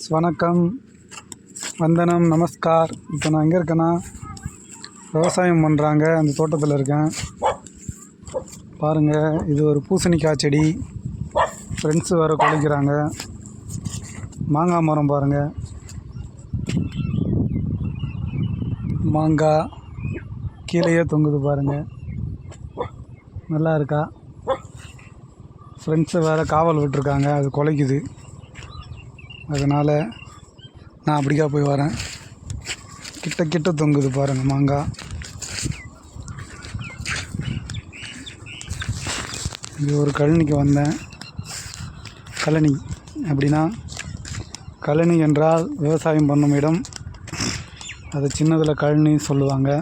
வணக்கம், வந்தனம், நமஸ்கார். இப்போ நான் எங்கே இருக்கேன்னா, விவசாயம் பண்ணுறாங்க அந்த தோட்டத்தில் இருக்கேன். பாருங்கள், இது ஒரு பூசணிக்காய் செடி. ஃப்ரெண்ட்ஸு வேறு குலைக்கிறாங்க. மாங்காய் மரம் பாருங்கள், மாங்காய் கீழேயே தொங்குது பாருங்கள். நல்லா இருக்கா? ஃப்ரெண்ட்ஸு வேறு காவல் விட்டுருக்காங்க, அது குலைக்குது. அதனால் நான் அப்படிக்கா போய் வரேன். கிட்ட தொங்குது பாருங்கள் மாங்காய். இது ஒரு கழனிக்கு வந்தேன். கழனி அப்படின்னா, கழனி என்றால் விவசாயம் பண்ணும் இடம். அது சின்னதில் கழனி சொல்லுவாங்க.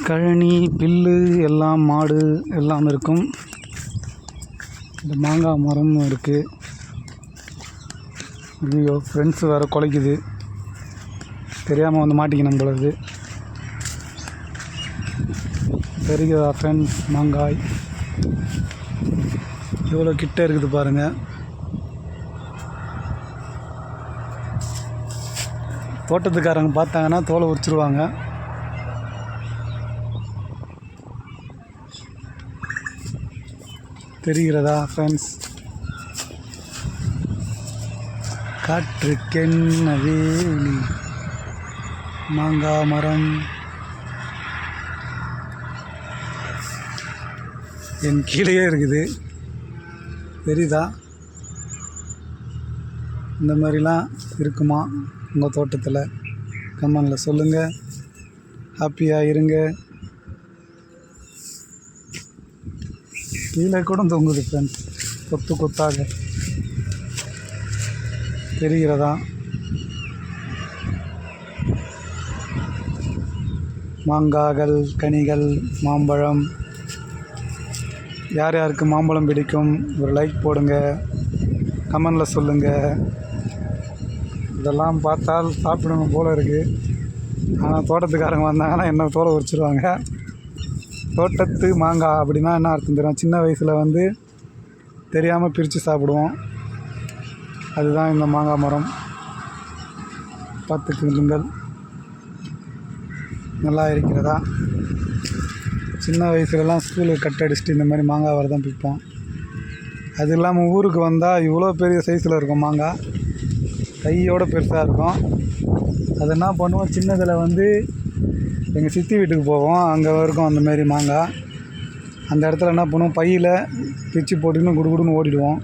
கழனி, பில்லு எல்லாம், மாடு எல்லாம் இருக்கும். இந்த மாங்காய் மரமும் இருக்குது. ஐயோ, ஃப்ரெண்ட்ஸு வேறு குலைக்குது. தெரியாமல் வந்து மாட்டிக்கணும் பொழுது. பெருகுதா ஃப்ரெண்ட்ஸ் மாங்காய்? எவ்வளோ கிட்ட இருக்குது பாருங்கள். தோட்டத்துக்காரங்க பார்த்தாங்கன்னா தோலை உரிச்சிருவாங்க. தெரிகிறதா ஃப்ரெண்ட்ஸ்? காற்றுக்கென்ன வேலி, மாங்காய் மரம் என் கீழேயே இருக்குது. தெரியுதா? இந்த மாதிரிலாம் இருக்குமா உங்கள் தோட்டத்தில்? கமெண்டில் சொல்லுங்கள். ஹாப்பியாக இருங்க. கீழே கூட தொங்குது ஃப்ரெண்ட்ஸ், கொத்து கொத்தாக. தெரிகிறதா? மாங்காய்கள், கனிகள், மாம்பழம். யார் யாருக்கு மாம்பழம் பிடிக்கும் ஒரு லைக் போடுங்க, கமெண்டில் சொல்லுங்கள். இதெல்லாம் பார்த்தால் சாப்பிடணும் போல் இருக்குது. ஆனால் தோட்டத்துக்காரங்க வந்தாங்கன்னா என்ன தோலை உரிச்சிருவாங்க. தோட்டத்து மாங்காய் அப்படின்னா என்ன அர்த்தம் தெரியும்? சின்ன வயசில் தெரியாமல் பிரித்து சாப்பிடுவோம். அதுதான் இந்த மாங்காய் மரம். பார்த்துக்குங்கள். நல்லா இருக்கிறதா? சின்ன வயசுலலாம் ஸ்கூலுக்கு கட் அடிச்சுட்டு இந்த மாதிரி மாங்காய் வர தான் பிடிப்போம். அது இல்லாமல் ஊருக்கு வந்தால் இவ்வளோ பெரிய சைஸில் இருக்கும் மாங்காய், கையோடு பெருசாக இருக்கும். அது என்ன பண்ணுவோம், சின்னதில் எங்கள் சித்தி வீட்டுக்கு போவோம், அங்கே இருக்கும் அந்தமாரி மாங்காய். அந்த இடத்துல என்ன பண்ணுவோம், பையில் பிச்சு போட்டுன்னு குடுகுடுன்னு ஓடிடுவோம்.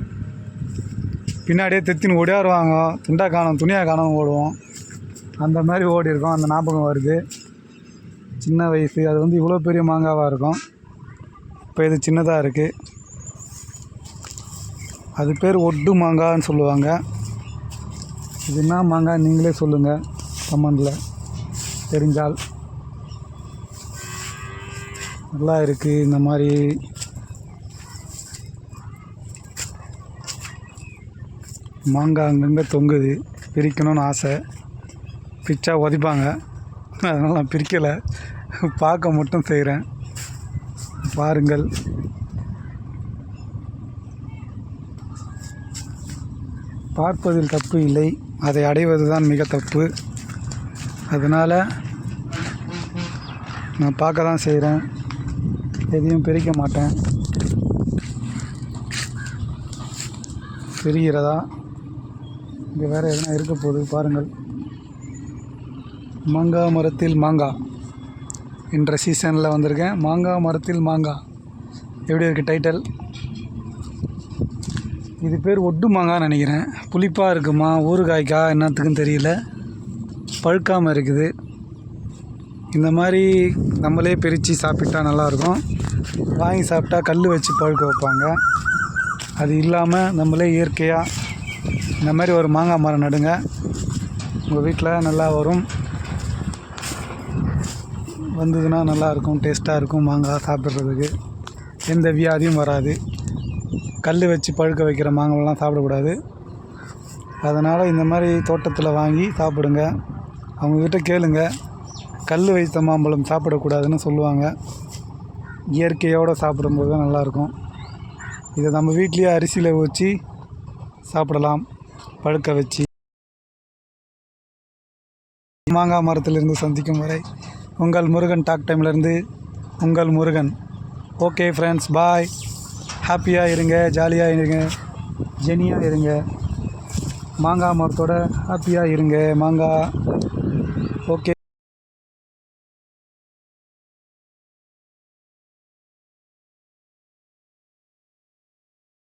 பின்னாடியே தெத்தின்னு ஓடியாருவாங்க, துண்டாக காணும் துணியாக காணும் ஓடுவோம். அந்த மாதிரி ஓடி இருக்கோம். அந்த ஞாபகம் வருது. சின்ன வயசு. அது இவ்வளோ பெரிய மாங்காவாக இருக்கும். இப்போ இது சின்னதாக இருக்குது. அது பேர் ஒட்டு மாங்கான்னு சொல்லுவாங்க. இது என்ன மாங்காய் நீங்களே சொல்லுங்கள் கமெண்டில் தெரிஞ்சால். நல்லா இருக்குது. இந்த மாதிரி மாங்காய் அங்கங்கே தொங்குது. பிரிக்கணும்னு ஆசை. பிச்சா உதைப்பாங்க, அதனால் நான் பிரிக்கலை, பார்க்க மட்டும் செய்கிறேன். பாருங்கள். பார்ப்பதில் தப்பு இல்லை, அதை அடைவது தான் மிக தப்பு. அதனால் நான் பார்க்க தான் செய்கிறேன், எதையும் பிரிக்க மாட்டேன். தெரிகிறதா? இங்கே வேறு எதனா இருக்க போகுது பாருங்கள். மாங்காய் மரத்தில் மாங்காய் என்ற சீசனில் வந்திருக்கேன். மாங்காய் மரத்தில் மாங்காய் எப்படி இருக்குது டைட்டில்? இது பேர் ஒட்டு மாங்கான்னு நினைக்கிறேன். புளிப்பாக இருக்குமா, ஊறுகாய்க்கா என்னத்துக்குன்னு தெரியல. பழுக்காமல் இருக்குது. இந்த மாதிரி நம்மளே பிரித்து சாப்பிட்டா நல்லாயிருக்கும். வாங்கி சாப்பிட்டா கல் வச்சு பழுக்க வைப்பாங்க. அது இல்லாமல் நம்மளே இயற்கையாக இந்த மாதிரி ஒரு மாங்காய் மரம் நடுங்க. உங்கள் வீட்டில் நல்லா வரும். வந்ததுன்னா நல்லாயிருக்கும், டேஸ்ட்டாக இருக்கும். மாங்காய் சாப்பிட்றதுக்கு எந்த வியாதியும் வராது. கல் வச்சு பழுக்க வைக்கிற மாங்காய்லாம் சாப்பிடக்கூடாது. அதனால் இந்த மாதிரி தோட்டத்தில் வாங்கி சாப்பிடுங்க. அவங்கக்கிட்ட கேளுங்க, கல் வைத்த மாம்பழம் சாப்பிடக்கூடாதுன்னு சொல்லுவாங்க. இயற்கையோடு சாப்பிடும்போது தான் நல்லாயிருக்கும். இதை நம்ம வீட்லேயே அரிசியில் வச்சு சாப்பிடலாம், பழுக்க வச்சு. மாங்காய் மரத்திலிருந்து சந்திக்கும் வரை உங்கள் முருகன் டாக் டைம்லேருந்து உங்கள் முருகன். ஓகே ஃப்ரெண்ட்ஸ், பாய். ஹாப்பியாக இருங்க, ஜாலியாக இருங்க, ஜெனியாக இருங்க. மாங்காய் மரத்தோட ஹாப்பியாக இருங்க. மாங்காய் ஓகே.